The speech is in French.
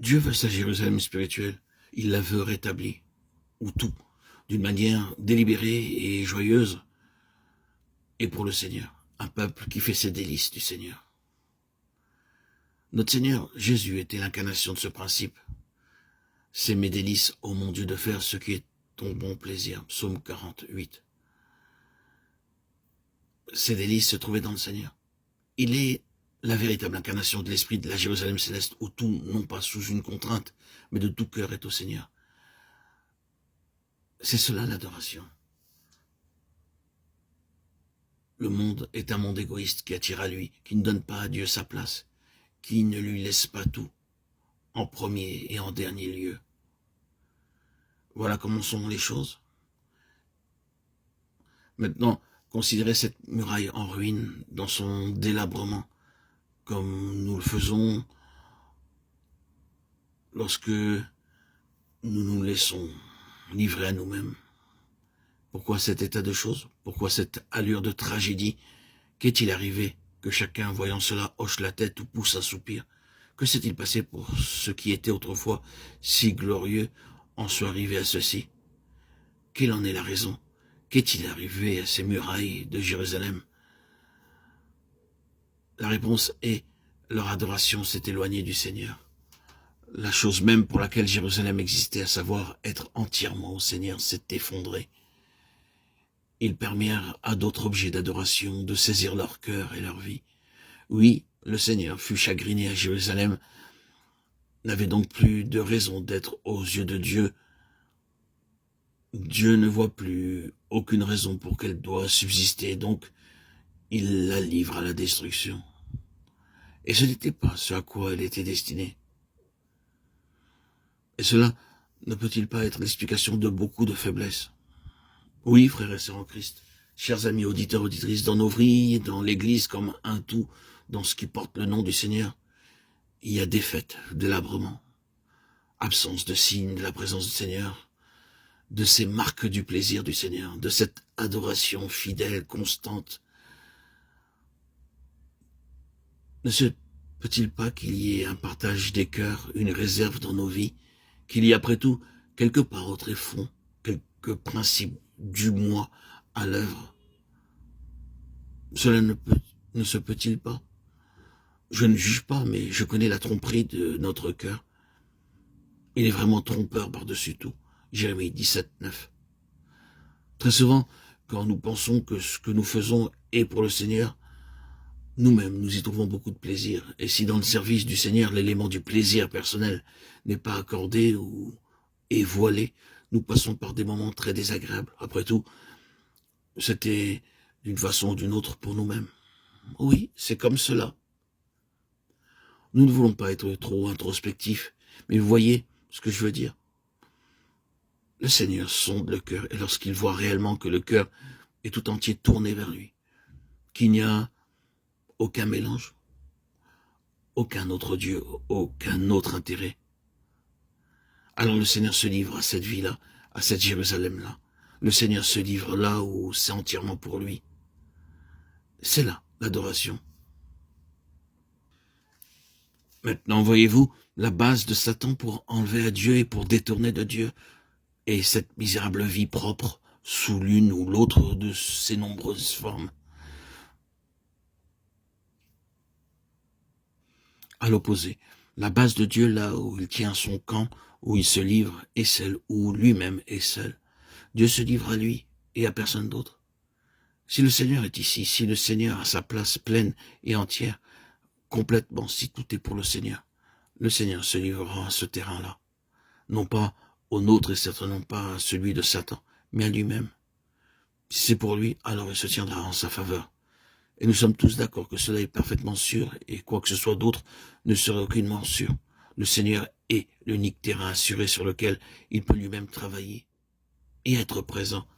Dieu veut sa Jérusalem spirituelle. Il la veut rétablie, ou tout, d'une manière délibérée et joyeuse, et pour le Seigneur, un peuple qui fait ses délices du Seigneur. Notre Seigneur Jésus était l'incarnation de ce principe. C'est mes délices, ô mon Dieu, de faire ce qui est ton bon plaisir. Psaume 48. Ces délices se trouvaient dans le Seigneur. Il est la véritable incarnation de l'esprit de la Jérusalem céleste, où tout, non pas sous une contrainte, mais de tout cœur est au Seigneur. C'est cela l'adoration. Le monde est un monde égoïste qui attire à lui, qui ne donne pas à Dieu sa place, qui ne lui laisse pas tout, en premier et en dernier lieu. Voilà comment sont les choses. Maintenant, considérez cette muraille en ruine dans son délabrement, comme nous le faisons lorsque nous nous laissons livrer à nous-mêmes. Pourquoi cet état de choses? Pourquoi cette allure de tragédie? Qu'est-il arrivé que chacun, voyant cela, hoche la tête ou pousse un soupir? Que s'est-il passé pour ce qui était autrefois si glorieux en soit arrivé à ceci? Quelle en est la raison? Qu'est-il arrivé à ces murailles de Jérusalem? La réponse est, leur adoration s'est éloignée du Seigneur. La chose même pour laquelle Jérusalem existait, à savoir être entièrement au Seigneur, s'est effondrée. Ils permirent à d'autres objets d'adoration de saisir leur cœur et leur vie. Oui, le Seigneur fut chagriné à Jérusalem, n'avait donc plus de raison d'être aux yeux de Dieu. Dieu ne voit plus aucune raison pour qu'elle doit subsister, donc il la livre à la destruction. Et ce n'était pas ce à quoi elle était destinée. Et cela ne peut-il pas être l'explication de beaucoup de faiblesses? Oui, frères et sœurs en Christ, chers amis auditeurs, auditrices, dans nos vies, dans l'Église comme un tout, dans ce qui porte le nom du Seigneur, il y a défaite, délabrement, absence de signes de la présence du Seigneur, de ces marques du plaisir du Seigneur, de cette adoration fidèle, constante. Ne se peut-il pas qu'il y ait un partage des cœurs, une réserve dans nos vies, qu'il y ait après tout, quelque part au tréfonds, quelques principes du moi à l'œuvre? Cela ne se peut-il pas? Je ne juge pas, mais je connais la tromperie de notre cœur. Il est vraiment trompeur par-dessus tout. Jérémie 17, 9. Très souvent, quand nous pensons que ce que nous faisons est pour le Seigneur, nous-mêmes, nous y trouvons beaucoup de plaisir. Et si dans le service du Seigneur, l'élément du plaisir personnel n'est pas accordé ou est voilé, nous passons par des moments très désagréables. Après tout, c'était d'une façon ou d'une autre pour nous-mêmes. Oui, c'est comme cela. Nous ne voulons pas être trop introspectifs, mais vous voyez ce que je veux dire. Le Seigneur sonde le cœur, et lorsqu'il voit réellement que le cœur est tout entier tourné vers lui, qu'il n'y a aucun mélange, aucun autre Dieu, aucun autre intérêt, alors le Seigneur se livre à cette vie-là, à cette Jérusalem-là. Le Seigneur se livre là où c'est entièrement pour lui. C'est là l'adoration. Maintenant, voyez-vous, la base de Satan pour enlever à Dieu et pour détourner de Dieu est cette misérable vie propre sous l'une ou l'autre de ses nombreuses formes. À l'opposé, la base de Dieu, là où il tient son camp, où il se livre, est celle où lui-même est seul. Dieu se livre à lui et à personne d'autre. Si le Seigneur est ici, si le Seigneur a sa place pleine et entière, complètement, si tout est pour le Seigneur se livrera à ce terrain-là. Non pas au nôtre et certainement pas à celui de Satan, mais à lui-même. Si c'est pour lui, alors il se tiendra en sa faveur. Et nous sommes tous d'accord que cela est parfaitement sûr, et quoi que ce soit d'autre ne serait aucunement sûr. Le Seigneur est l'unique terrain assuré sur lequel il peut lui-même travailler et être présent